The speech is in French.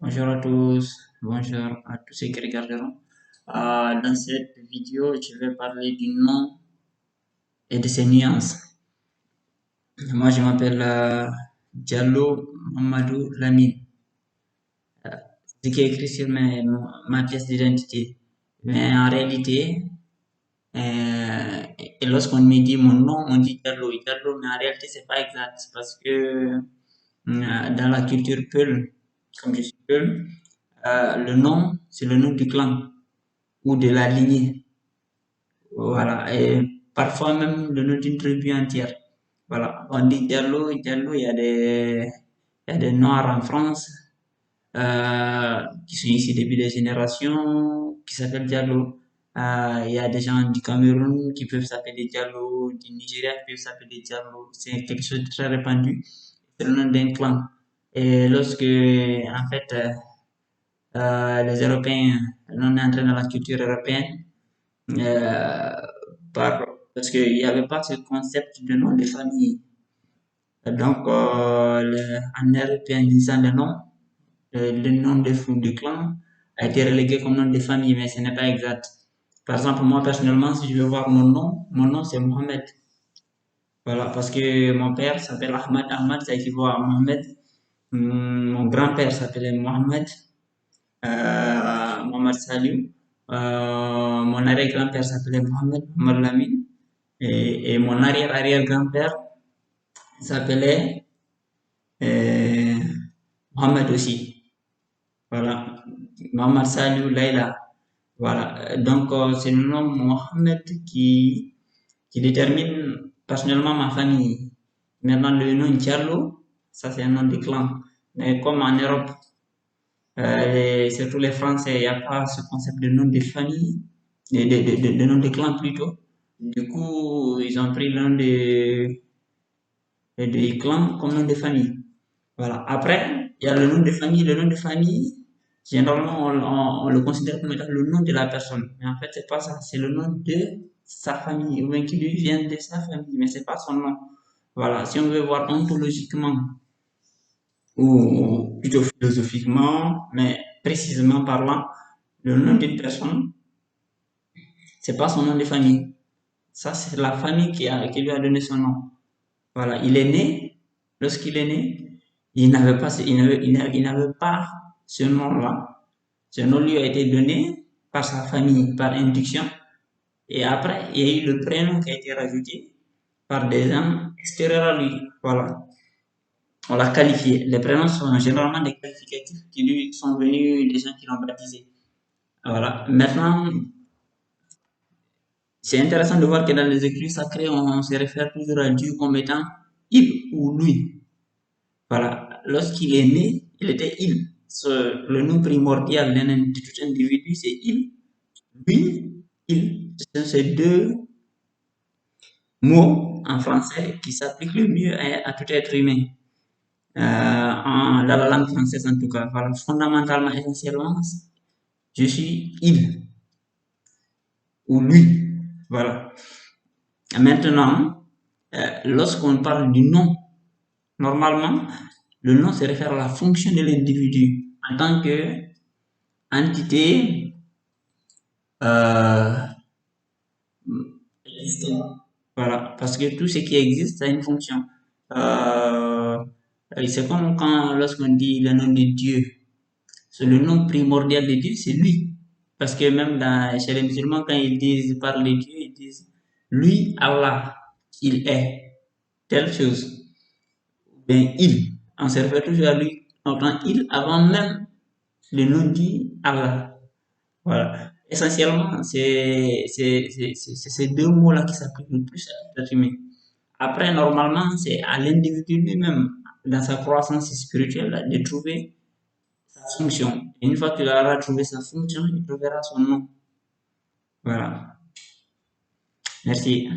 Bonjour à tous, bonjour à tous ceux qui regarderont. Dans cette vidéo, je vais parler du nom et de ses nuances. Moi, je m'appelle Diallo Mamadou Lamine. Ce qui est écrit sur ma pièce d'identité. Mais en réalité, et lorsqu'on me dit mon nom, on dit Diallo, Diallo, mais en réalité, c'est pas exact parce que dans la culture Peul, comme je suis Peul, le nom, c'est le nom du clan ou de la lignée. Voilà, et parfois même le nom d'une tribu entière. Voilà, on dit Diallo, Diallo, il y a des Noirs en France qui sont ici depuis des générations, qui s'appellent Diallo. Il y a des gens du Cameroun qui peuvent s'appeler Diallo, du Nigeria qui peuvent s'appeler Diallo. C'est quelque chose de très répandu. C'est le nom d'un clan. Et lorsque, en fait, les Européens, on est entré dans la culture européenne, euh, parce qu'il n'y avait pas ce concept de nom de famille. Donc, en européanisant le nom de clan a été relégué comme nom de famille, mais ce n'est pas exact. Par exemple, moi personnellement, si je veux voir mon nom c'est Mohamed. Voilà, parce que mon père s'appelle Ahmad. Ahmad, ça équivaut à Mohamed. Mon grand-père s'appelait Mohamed. Mohamed Saliou. Mon arrière-grand-père s'appelait Mohamed Lamine. Et mon arrière-arrière-grand-père s'appelait euh, Mohamed aussi. Voilà. Mohamed Saliou Laila. Voilà. Donc, c'est le nom Mohamed qui détermine personnellement ma famille. Maintenant, le nom Diallo, ça c'est un nom de clan. Mais comme en Europe, surtout les Français, il n'y a pas ce concept de nom de famille, de nom de clan plutôt. Du coup, ils ont pris le nom de clan comme nom de famille. Voilà. Après, il y a le nom de famille. Le nom de famille, généralement, on le considère comme étant le nom de la personne. Mais en fait, c'est pas ça. C'est le nom de sa famille, ou bien qui lui vient de sa famille, mais c'est pas son nom. Voilà. Si on veut voir ontologiquement, ou plutôt philosophiquement, mais précisément parlant, le nom d'une personne, c'est pas son nom de famille. Ça, c'est la famille qui lui a donné son nom. Voilà. Il est né, lorsqu'il est né, il n'avait pas ce nom-là. Ce nom lui a été donné par sa famille, par induction. Et après, il y a eu le prénom qui a été rajouté par des gens extérieurs à lui. Voilà. On l'a qualifié. Les prénoms sont généralement des qualificatifs qui lui sont venus des gens qui l'ont baptisé. Voilà. Maintenant, c'est intéressant de voir que dans les écrits sacrés, on se réfère toujours à Dieu comme étant il ou lui. Voilà. Lorsqu'il est né, il était il. Le nom primordial de tout individu, c'est il. Lui, il. Ce sont ces deux mots en français qui s'appliquent le mieux à tout être humain. Dans la langue française en tout cas. Voilà. Fondamentalement, essentiellement, je suis il ou lui. Voilà. Maintenant, lorsqu'on parle du nom, normalement, le nom se réfère à la fonction de l'individu en tant que entité euh, existante. Voilà, parce que tout ce qui existe a une fonction. Euh, c'est comme quand lorsqu'on dit le nom de Dieu, c'est le nom primordial de Dieu, c'est lui. Parce que même chez les musulmans, quand ils parlent de Dieu, ils disent lui, Allah, il est telle chose. Ben, il, on se réfère toujours à lui en tant il avant même le nom dit Allah. Voilà. Essentiellement, c'est ces deux mots-là qui s'appliquent le plus à l'être humain. Après, normalement, c'est à l'individu lui-même, dans sa croissance spirituelle, de trouver sa fonction. Et une fois qu'il aura trouvé sa fonction, il trouvera son nom. Voilà. Merci.